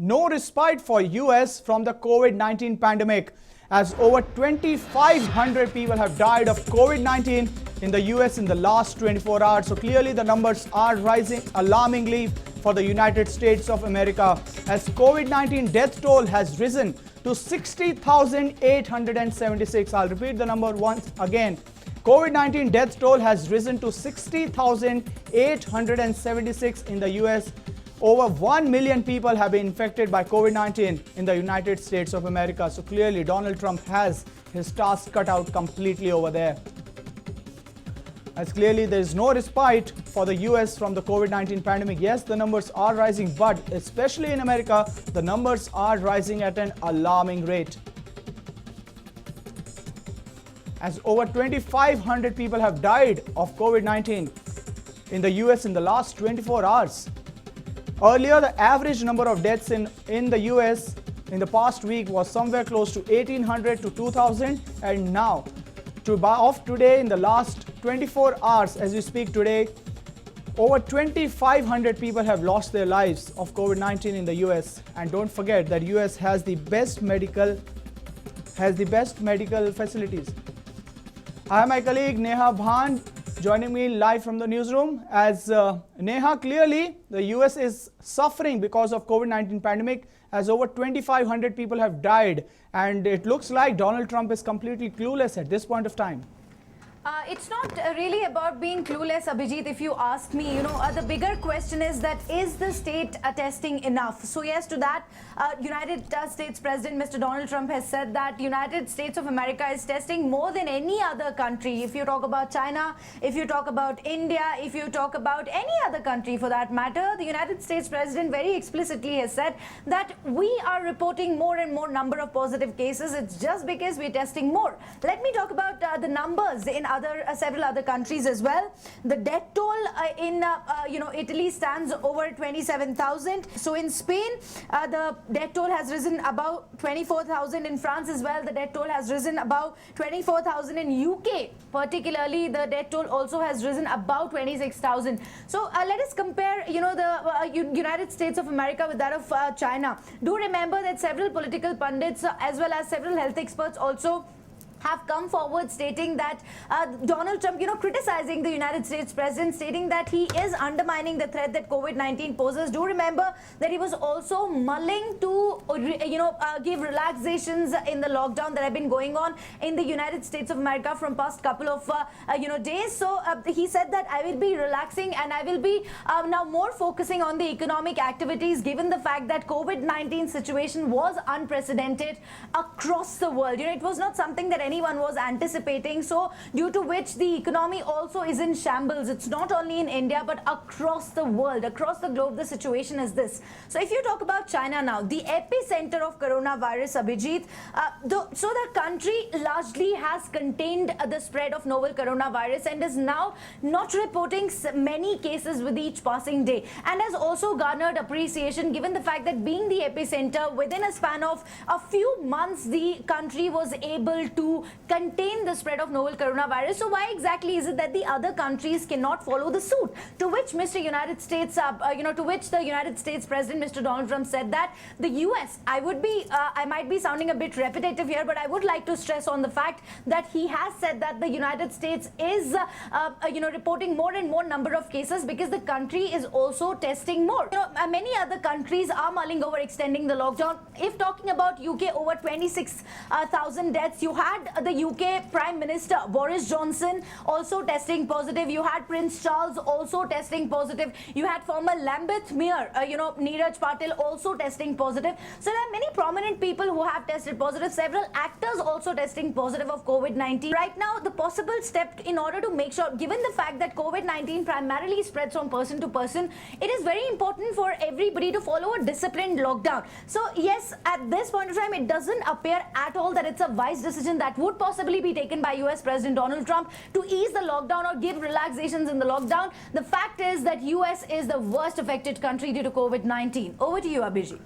no respite for US from the COVID-19 pandemic, as over 2,500 people have died of COVID-19 in the US in the last 24 hours. So clearly the numbers are rising alarmingly for the United States of America, as COVID-19 death toll has risen to 60,876. I'll repeat the number once again. COVID-19 death toll has risen to 60,876 in the US. Over 1 million people have been infected by COVID-19 in the United States of America. So clearly Donald Trump has his task cut out completely over there, as clearly there is no respite for the US from the COVID-19 pandemic. Yes, the numbers are rising, but especially in America, the numbers are rising at an alarming rate, as over 2,500 people have died of COVID-19 in the US in the last 24 hours. Earlier, the average number of deaths in the US in the past week was somewhere close to 1,800 to 2,000, and now of today, in the last 24 hours as we speak today, over 2,500 people have lost their lives of COVID-19 in the US. And don't forget that US has the best medical facilities. I am my colleague Neha Bhan, joining me live from the newsroom. As Neha, clearly the US is suffering because of COVID-19 pandemic, as over 2,500 people have died, and it looks like Donald Trump is completely clueless at this point of time. It's not really about being clueless, Abhijit, if you ask me. The bigger question is the state testing enough? So yes, to that, United States President Mr. Donald Trump has said that United States of America is testing more than any other country. If you talk about China, if you talk about India, if you talk about any other country for that matter, the United States President very explicitly has said that we are reporting more and more number of positive cases. It's just because we're testing more. Let me talk about the numbers in several other countries as well. The death toll in Italy stands over 27,000. So in Spain, the death toll has risen about 24,000. In France as well, the death toll has risen about 24,000. In UK, particularly, the death toll also has risen about 26,000. So let us compare, the United States of America with that of China. Do remember that several political pundits as well as several health experts also have come forward stating that Donald Trump, criticizing the United States president, stating that he is undermining the threat that COVID-19 poses. Do remember that he was also mulling to, give relaxations in the lockdown that have been going on in the United States of America from past couple of, days. So he said that I will be relaxing and I will be now more focusing on the economic activities, given the fact that COVID-19 situation was unprecedented across the world. It was not something that anyone was anticipating, so due to which the economy also is in shambles. It's not only in India but across the world, across the globe, the situation is this. So if you talk about China now, the epicenter of coronavirus, Abhijit, the country largely has contained the spread of novel coronavirus and is now not reporting many cases with each passing day, and has also garnered appreciation given the fact that being the epicenter, within a span of a few months the country was able to contain the spread of novel coronavirus. So why exactly is it that the other countries cannot follow the suit? To which the United States President Mr. Donald Trump said that the US, I might be sounding a bit repetitive here, but I would like to stress on the fact that he has said that the United States is reporting more and more number of cases because the country is also testing more. Many other countries are mulling over extending the lockdown. If talking about UK, over 26,000 deaths. You had the UK Prime Minister Boris Johnson also testing positive. You had Prince Charles also testing positive. You had former Lambeth Mayor, Neeraj Patil also testing positive. So there are many prominent people who have tested positive. Several actors also testing positive of COVID-19. Right now, the possible step in order to make sure, given the fact that COVID-19 primarily spreads from person to person, it is very important for everybody to follow a disciplined lockdown. So yes, at this point of time, it doesn't appear at all that it's a wise decision that would possibly be taken by US President Donald Trump to ease the lockdown or give relaxations in the lockdown. The fact is that US is the worst affected country due to COVID-19. Over to you, Abhijit.